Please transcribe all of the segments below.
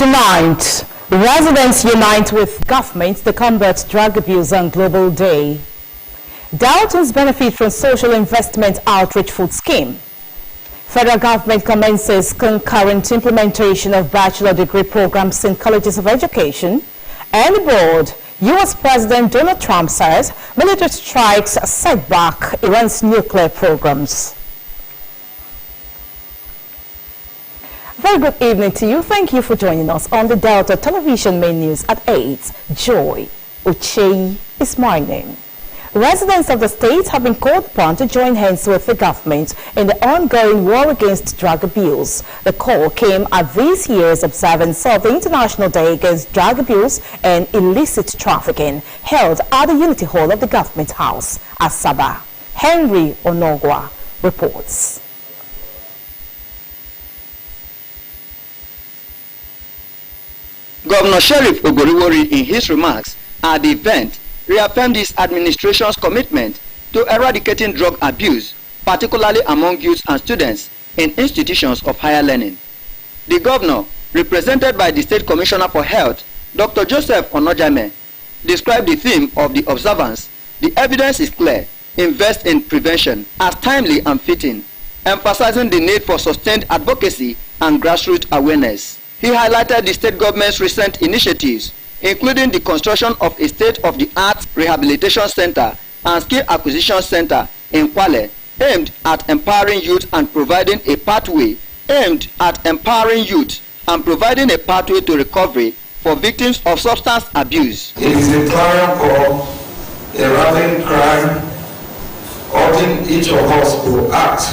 Tonight, residents unite with government to combat drug abuse on Global Day. Daltons benefit from Social Investment Outreach Food Scheme. Federal government commences concurrent implementation of bachelor degree programs in colleges of education. And abroad, U.S. President Donald Trump says military strikes set back Iran's nuclear programs. Very good evening to you. Thank you for joining us on the Delta Television Main News at 8. Joy Ochei is my name. Residents of the state have been called upon to join hands with the government in the ongoing war against drug abuse. The call came at this year's observance of the International Day Against Drug Abuse and Illicit Trafficking, held at the Unity Hall of the Government House, Asaba. Henry Onogwa reports. Governor Sheriff Ogoriwori, in his remarks at the event, reaffirmed his administration's commitment to eradicating drug abuse, particularly among youth and students in institutions of higher learning. The governor, represented by the State Commissioner for Health, Dr. Joseph Onojame, described the theme of the observance, "The evidence is clear, invest in prevention," as timely and fitting, emphasizing the need for sustained advocacy and grassroots awareness. He highlighted the state government's recent initiatives, including the construction of a state-of-the-art rehabilitation center and skill acquisition center in Kwale, aimed at empowering youth and providing a pathway to recovery for victims of substance abuse. It is a clarion call, a rallying cry, urging each of us to act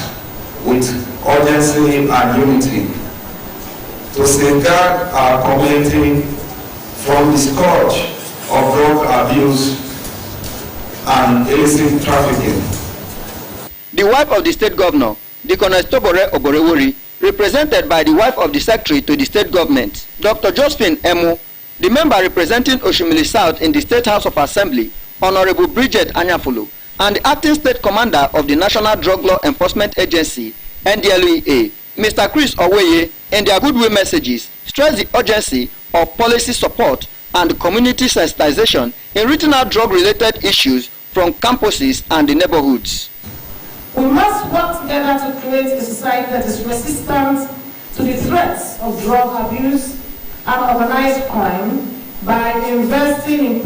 with urgency and unity to safeguard our community from the scourge of drug abuse and illicit trafficking. The wife of the state governor, Deaconess Tobore Oborewori, represented by the wife of the secretary to the state government, Dr. Josephine Emu, the member representing Oshimili South in the State House of Assembly, Honorable Bridget Anyafulu, and the acting state commander of the National Drug Law Enforcement Agency, NDLEA, Mr. Chris Oweye, in their goodwill messages, stressed the urgency of policy support and community sensitization in rooting out drug-related issues from campuses and the neighborhoods. We must work together to create a society that is resistant to the threats of drug abuse and organized crime by investing in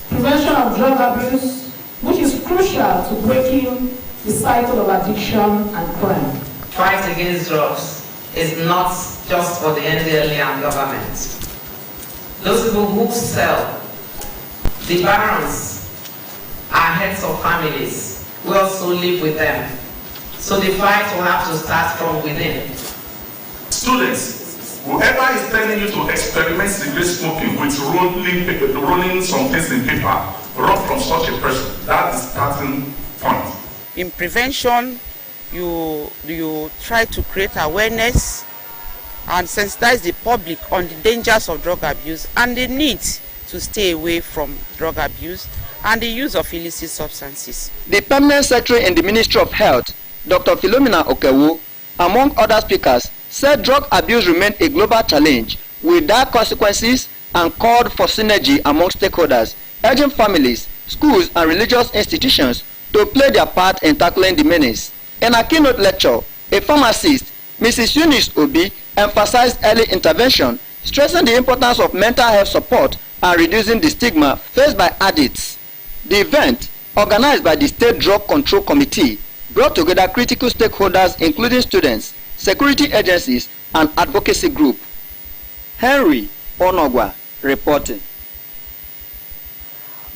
prevention of drug abuse, which is crucial to breaking the cycle of addiction and crime. Fight against drugs is not just for the NDLEA and government. Those people who sell, the barons, are heads of families. We also live with them. So the fight will have to start from within. Students, whoever is telling you to experiment cigarette smoking with rolling some things in paper, run from such a person. That's the starting point. In prevention, you try to create awareness and sensitize the public on the dangers of drug abuse and the need to stay away from drug abuse and the use of illicit substances. The permanent secretary in the Ministry of Health, Dr. Philomena Okewo, among other speakers, said drug abuse remained a global challenge with dire consequences and called for synergy among stakeholders, urging families, schools and religious institutions to play their part in tackling the menace. In a keynote lecture, a pharmacist, Mrs. Eunice Obi, emphasized early intervention, stressing the importance of mental health support and reducing the stigma faced by addicts. The event, organized by the State Drug Control Committee, brought together critical stakeholders including students, security agencies, and advocacy group. Henry Onogwa reporting.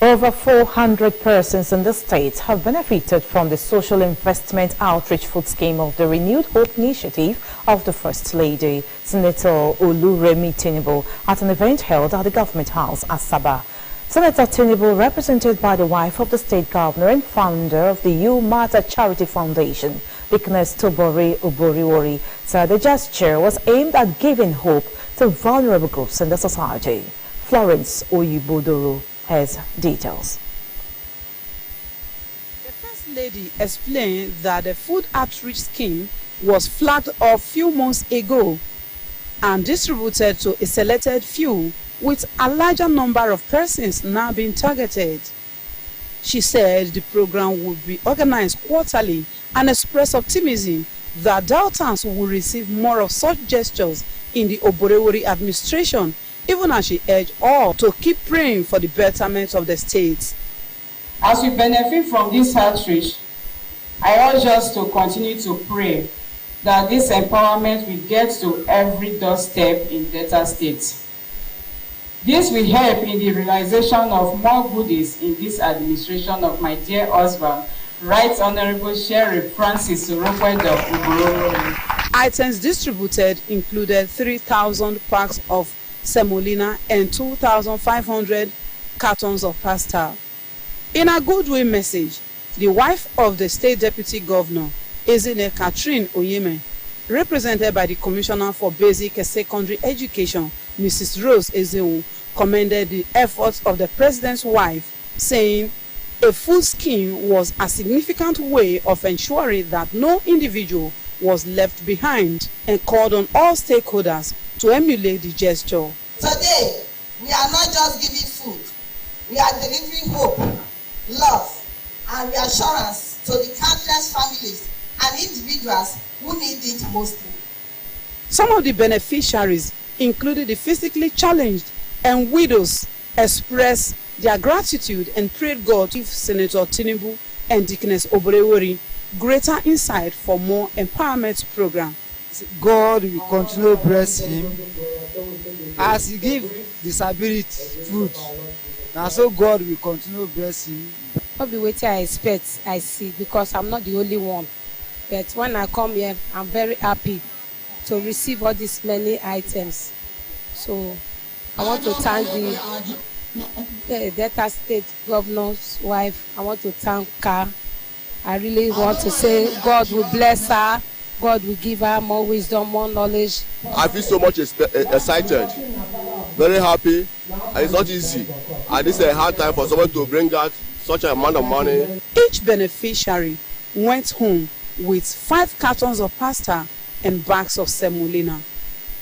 Over 400 persons in the state have benefited from the Social Investment Outreach Food Scheme of the Renewed Hope Initiative of the First Lady, Senator Oluremi Tinubu, at an event held at the Government House, Asaba. Senator Tinubu, represented by the wife of the state governor and founder of the You Matter Charity Foundation, Deaconess Tobore Oboriwori, said the gesture was aimed at giving hope to vulnerable groups in the society. Florence Oyibodoro has details. The First Lady explained that the food outreach scheme was flagged off a few months ago and distributed to a selected few, with a larger number of persons now being targeted. She said the program would be organized quarterly and expressed optimism that Deltans will receive more of such gestures in the Oborewori administration, even as she urged all to keep praying for the betterment of the state. As we benefit from this outreach, I urge us to continue to pray that this empowerment will get to every doorstep in Delta State. This will help in the realization of more goodies in this administration of my dear husband, Right Honorable Sheriff Francis Orokwedo Oborewori. Items distributed included 3,000 packs of semolina and 2,500 cartons of pasta. In a goodwill message, the wife of the State Deputy Governor, Ezine Catherine Oyeme, represented by the Commissioner for Basic and Secondary Education, Mrs. Rose Ezewu, commended the efforts of the President's wife, saying a food scheme was a significant way of ensuring that no individual was left behind, and called on all stakeholders to emulate the gesture. Today, we are not just giving food, we are delivering hope, love, and reassurance to the countless families and individuals who need it mostly. Some of the beneficiaries included the physically challenged and widows, expressed their gratitude and prayed God to give Senator Tinubu and Deaconess Oborewori greater insight for more empowerment program. God will continue to bless him as he gives disability food. And so God will continue to bless him. Not be waiting I expect, I see, because I'm not the only one. But when I come here, I'm very happy to receive all these many items. So I want to thank the Delta State Governor's wife. I want to thank her. I really want to say God will bless her. God will give her more wisdom, more knowledge. I feel so much excited, very happy, and it's not easy. And this is a hard time for someone to bring out such an amount of money. Each beneficiary went home with 5 cartons of pasta and bags of semolina.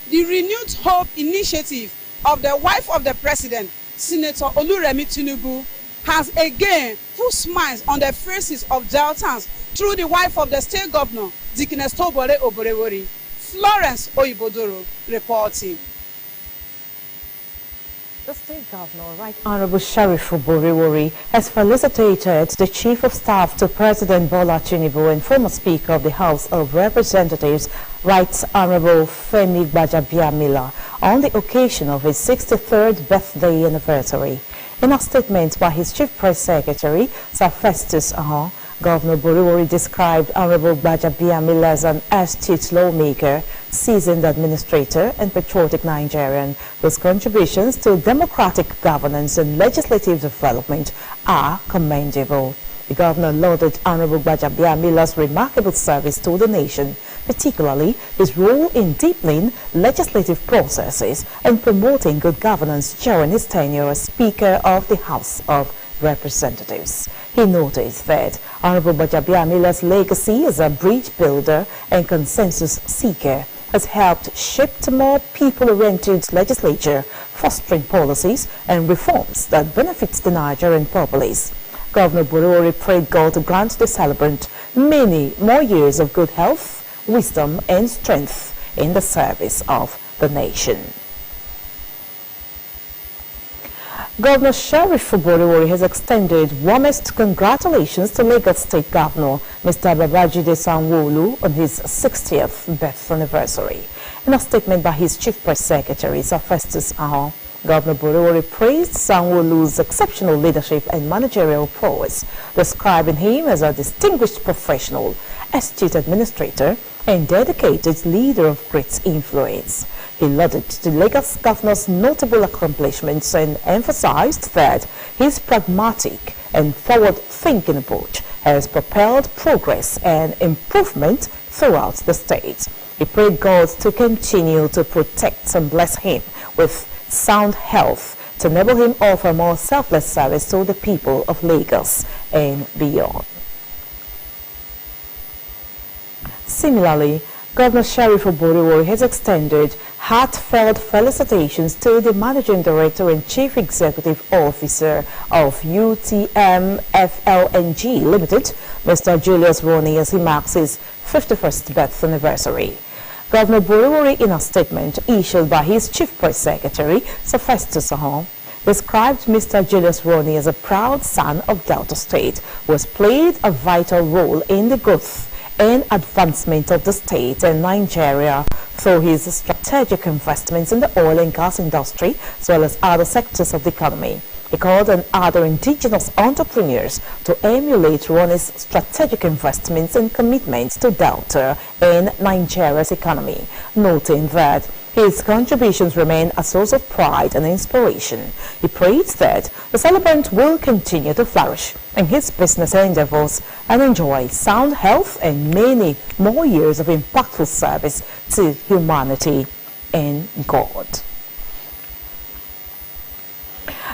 The Renewed Hope initiative of the wife of the president, Senator Oluremi Tinubu, has again put smiles on the faces of Deltans through the wife of the state governor, Deaconess Tobore Oborewori. Florence Oyibodoro reporting. The State Governor, Right Honorable Sheriff Oborewori, has felicitated the Chief of Staff to President Bola Tinubu and former Speaker of the House of Representatives, Right Honorable Femi Gbajabiamila, on the occasion of his 63rd birthday anniversary. In a statement by his Chief Press Secretary, Sir Festus Ahon, Governor Oborewori described Honorable Gbajabiamila as an astute lawmaker, seasoned administrator, and patriotic Nigerian, whose contributions to democratic governance and legislative development are commendable. The governor lauded Honorable Gbajabiamila's remarkable service to the nation, particularly his role in deepening legislative processes and promoting good governance during his tenure as Speaker of the House of Representatives. He noted that Honorable Gbajabiamila's legacy as a bridge builder and consensus seeker has helped shape a more people-oriented legislature, fostering policies and reforms that benefits the Nigerian populace. Governor Oborewori prayed God to grant the celebrant many more years of good health, wisdom and strength in the service of the nation. Governor Sheriff Oborewori has extended warmest congratulations to Lagos State Governor Mr. Babajide Sanwo-Olu on his 60th birth anniversary. In a statement by his Chief Press Secretary, Sir Festus Ahon, Governor Oborewori praised Sanwo-Olu's exceptional leadership and managerial prowess, describing him as a distinguished professional, astute administrator, and dedicated leader of great influence. He lauded the Lagos governor's notable accomplishments and emphasized that his pragmatic and forward-thinking approach has propelled progress and improvement throughout the state. He prayed God to continue to protect and bless him with sound health to enable him offer more selfless service to the people of Lagos and beyond. Similarly, Governor Sheriff Oborewori has extended heartfelt felicitations to the Managing Director and Chief Executive Officer of UTM FLNG Limited, Mr. Julius Roney, as he marks his 51st birth anniversary. Governor Boriwori, in a statement issued by his Chief Press Secretary, Sir Festus Sahon, described Mr. Julius Roney as a proud son of Delta State, who has played a vital role in the growth and advancement of the state and Nigeria through his strategic investments in the oil and gas industry, as well as other sectors of the economy. He called on other indigenous entrepreneurs to emulate Roney's strategic investments and commitments to Delta and Nigeria's economy, noting that his contributions remain a source of pride and inspiration. He prays that the celebrant will continue to flourish in his business endeavors and enjoy sound health and many more years of impactful service to humanity and God.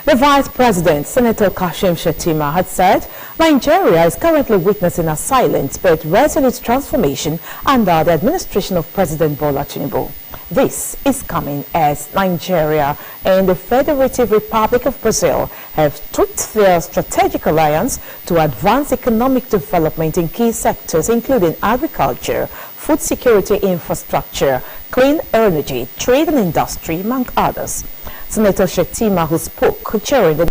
The Vice President, Senator Kashim Shettima, had said Nigeria is currently witnessing a silent but resolute transformation under the administration of President Bola Tinubu. This is coming as Nigeria and the Federative Republic of Brazil have tweaked their strategic alliance to advance economic development in key sectors including agriculture, food security infrastructure, clean energy, trade and industry, among others. Senator Shettima, who spoke during the